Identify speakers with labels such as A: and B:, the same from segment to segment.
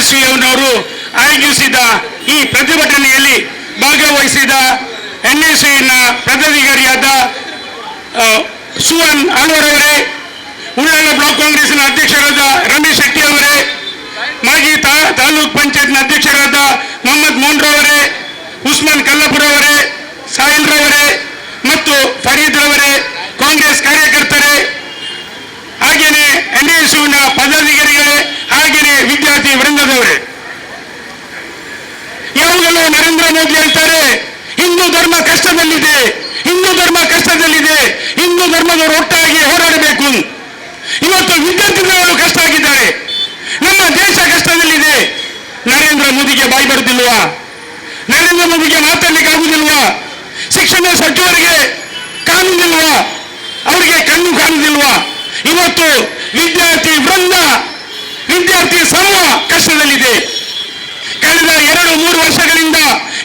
A: NSUನವರು ಆಯೋಜಿಸಿದ ಈ ಪ್ರತಿಭಟನೆಯಲ್ಲಿ ಭಾಗವಹಿಸಿದ NSUನ ಪದಾಧಿಕಾರಿಯಾದ ಸುವನ್ ಆಳ್ವರವರೇ, ಉಳ್ಳಾಲ ಬ್ಲಾಕ್ ಕಾಂಗ್ರೆಸ್ನ ಅಧ್ಯಕ್ಷರಾದ ರಮೇಶ್ ಶೆಟ್ಟಿ ಅವರೇ, ಮಾಜಿ ತಾಲೂಕ್ ಪಂಚಾಯತ್ನ ಅಧ್ಯಕ್ಷರಾದ ಮೊಹಮ್ಮದ್ ಮೋನ್ರವರೇ, ಉಸ್ಮಾನ್ ಕಲ್ಲಪುರ ಅವರೇ, ಸಾಹಿಲ್ ರವರೇ ಮತ್ತು ಫರೀದ್ ರವರೇ, ಕಾಂಗ್ರೆಸ್ ಕಾರ್ಯಕರ್ತರೇ, ಹಾಗೆಯೇ NSUನ ಪದಾಧಿಕಾರಿಗಳೇ, ಹಾಗೆಯೇ ವಿದ್ಯಾರ್ಥಿ ವೃಂದದವರೇ, ಯಾವಾಗಲೂ ನರೇಂದ್ರ ಮೋದಿ ಹೇಳ್ತಾರೆ ಹಿಂದೂ ಧರ್ಮ ಕಷ್ಟದಲ್ಲಿದೆ, ಹಿಂದೂ ಧರ್ಮ ಕಷ್ಟದಲ್ಲಿದೆ, ಹಿಂದೂ ಧರ್ಮದವರು ಒಟ್ಟಾಗಿ ಹೋರಾಡಬೇಕು. ಇವತ್ತು ವಿದ್ಯಾರ್ಥಿಗಳು ಕಷ್ಟ ಆಗಿದ್ದಾರೆ, ನಮ್ಮ ದೇಶ ಕಷ್ಟದಲ್ಲಿದೆ. ನರೇಂದ್ರ ಮೋದಿಗೆ ಬಾಯಿ ಬರುತ್ತಿಲ್ವಾ? ನರೇಂದ್ರ ಮೋದಿಗೆ ಮಾತಾಡ್ಲಿಕ್ಕೆ ಆಗುದಿಲ್ವಾ? ಶಿಕ್ಷಣ ಸಚಿವರಿಗೆ ಕಾಣುವುದಿಲ್ವಾ? ಅವರಿಗೆ ಕಣ್ಣು ಕಾಣುವುದಿಲ್ವಾ? ಇವತ್ತು ವಿದ್ಯಾರ್ಥಿ ವೃಂದ, ವಿದ್ಯಾರ್ಥಿ ಸಮೂಹ ಕಷ್ಟದಲ್ಲಿದೆ. ಕಳೆದ 2-3 ವರ್ಷಗಳಿಂದ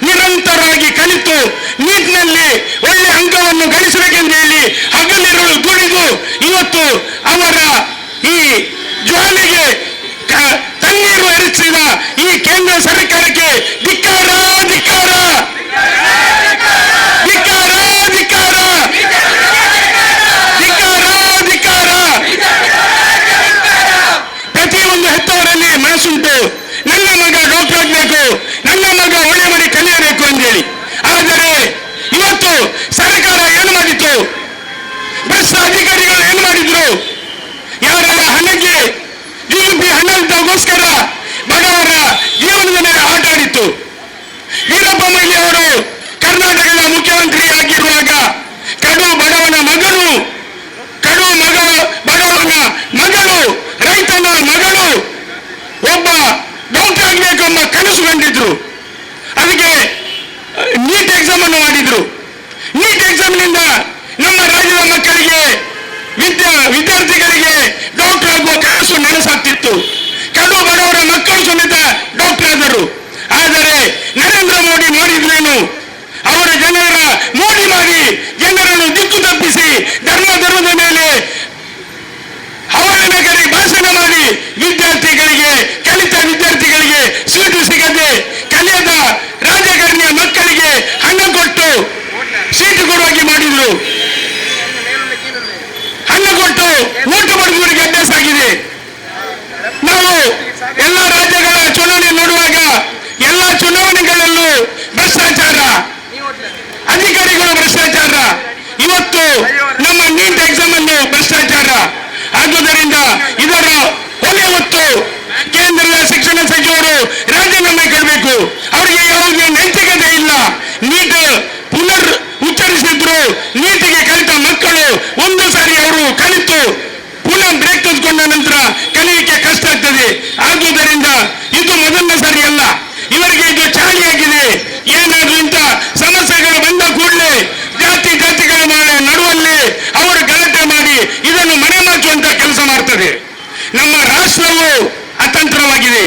A: ನಿರಂತರವಾಗಿ ಕಲಿತು ನೀಟ್ನಲ್ಲಿ ಒಳ್ಳೆ ಅಂಕವನ್ನು ಗಳಿಸಬೇಕೆಂದು ಹೇಳಿ ಹಗಲಿರುಳು ದುಡಿದು ಇವತ್ತು ಅವರ ಈ ಜ್ವಾಲೆಗೆ ತಣ್ಣೀರು ಎರಚಿದ ಈ ಕೇಂದ್ರ ಸರ್ಕಾರಕ್ಕೆ ಧಿಕ್ಕಾರ, ಧಿಕ್ಕಾರ, ಧಿಕ್ಕಾರ, ಧಿಕ್ಕಾರ, ಧಿಕ್ಕಾರ, ಧಿಕ್ಕಾರ. ಪ್ರತಿಯೊಂದು ಹೆತ್ತವರಲ್ಲಿ ಮನಸ್ಸುಂಟು, ನನ್ನ ಮಗ ಡಾಕ್ಟರ್ ಆಗಬೇಕು, ನನ್ನ ಮಗ ಒಳ್ಳೆ ಮಾಡಿ ಕಲಿಯಬೇಕು ಅಂತೇಳಿ. ಆದರೆ ಇವತ್ತು ಸರ್ಕಾರ ಏನು ಮಾಡಿತು? ಭ್ರಷ್ಟ ಅಧಿಕಾರಿಗಳು ಏನು ಮಾಡಿದ್ರು? ಯಾರೆಲ್ಲ ಹಣಕ್ಕೆ GDP ಹಣಕ್ಕೋಸ್ಕರ ಬಡವರ ಜೀವನದ ಮೇಲೆ ಆಟ ಆಡಿತ್ತು. ವೀರಪ್ಪ ಮೊಯ್ಲಿ ಅವರು ಕರ್ನಾಟಕದ ಮುಖ್ಯಮಂತ್ರಿ ಆಗಿರುವಾಗ ಕಡು ಬಡವನ ಮಗಳು, ರೈತನ ಮಗಳು ಒಬ್ಬ ಡಾಕ್ಟರ್ ಆಗಬೇಕು ಎಂಬ ಕನಸು ಕಂಡಿದ್ರು. ಅದಕ್ಕೆ ನೀಟ್ ಎಕ್ಸಾಮ್ ಅನ್ನು ಮಾಡಿದ್ರು. ನೀಟ್ ಎಕ್ಸಾಮ್ನಿಂದ ನಮ್ಮ ರಾಜ್ಯದ ಮಕ್ಕಳಿಗೆ, ವಿದ್ಯಾರ್ಥಿಗಳಿಗೆ ಡಾಕ್ಟರ್ ಆಗುವ ಕನಸು ನನಸಾಗ್ತಿತ್ತು. ಕಡು ಬಡವರ ಮಕ್ಕಳು ಸಮೇತ ಡಾಕ್ಟರ್ ಆದರು. ಆದರೆ ನರೇಂದ್ರ ಮೋದಿ ಮಾಡಿದ್ರೇನು? ಅವರ ಜನರ ಮೋಡಿ ಮಾಡಿ ಜನರನ್ನು ದಿಕ್ಕು ತಪ್ಪಿಸಿ ಧರ್ಮದ ಮೇಲೆ ಅವಹೇಳನಕಾರಿ ಭಾಷಣ ಮಾಡಿ ವಿದ್ಯಾರ್ಥಿಗಳಿಗೆ, ಕಲಿತ ವಿದ್ಯಾರ್ಥಿಗಳಿಗೆ ಸೀಟು ಸಿಗದೆ ಕಲಿಯದ ರಾಜಕಾರಣಿಯ ಮಕ್ಕಳಿಗೆ ಹಣ ಕೊಟ್ಟು ಸೀಟು ಕೊಡುವಾಗೆ ಮಾಡಿದ್ರು. ಹಣ ಕೊಟ್ಟು ಓಟು ಪಡೆದುವರಿಗೆ ಅಭ್ಯಾಸ ಆಗಿದೆ. ನಾವು ಎಲ್ಲ ರಾಜ್ಯಗಳ ಚುನಾವಣೆ ನೋಡುವಾಗ ಎಲ್ಲ ಚುನಾವಣೆಗಳಲ್ಲೂ ಭ್ರಷ್ಟಾಚಾರ, ಅಧಿಕಾರಿಗಳು ಭ್ರಷ್ಟಾಚಾರ. ಇವತ್ತು ನಮ್ಮ ನೀಟ್ ಎಕ್ಸಾಮ್ ಅನ್ನು ಭ್ರಷ್ಟಾಚಾರ. ಆದುದರಿಂದ ಇದರ ಹೊಣೆ ಹೊತ್ತು ಕೇಂದ್ರದ ಶಿಕ್ಷಣ ಸಚಿವರು ರಾಜೀನಾಮೆ ಕೊಡಬೇಕು. ಅವರಿಗೆ ಯಾವುದೇ ನೈತಿಕತೆ ಇಲ್ಲ. ನೀಟ್ ಪುನರ್ ಉಚ್ಚರಿಸಿದ್ರು. ನೀಟಿಗೆ ಕಲಿತ ಮಕ್ಕಳು ಒಂದು ಸಾರಿ ಅವರು ಕಲಿತು ಪುನಃ ಬ್ರೇಕ್ ತೆಗೆದುಕೊಂಡ ನಂತರ ಕಲಿಯಲಿಕ್ಕೆ ಕಷ್ಟ ಆಗ್ತದೆ. ಆದುದರಿಂದ ಇದು ಮೊದಲನೇ ಸಾರಿ ಅಲ್ಲ, ಇವರಿಗೆ ಇದು ಚಾಳಿಯಾಗಿದೆ. ಏನಾದ್ರೂ ಇಂಥ ಸಮಸ್ಯೆಗಳು ಬಂದ ಕೂಡಲೇ ಜಾತಿಗಳ ನಡುವಲ್ಲಿ ಅವರು ಗಲಾಟೆ ಮಾಡಿ ಇದನ್ನು ಮರೆಮಾಚುವಂತ ಕೆಲಸ ಮಾಡ್ತದೆ. ನಮ್ಮ ರಾಷ್ಟ್ರವು ಅತಂತ್ರವಾಗಿದೆ.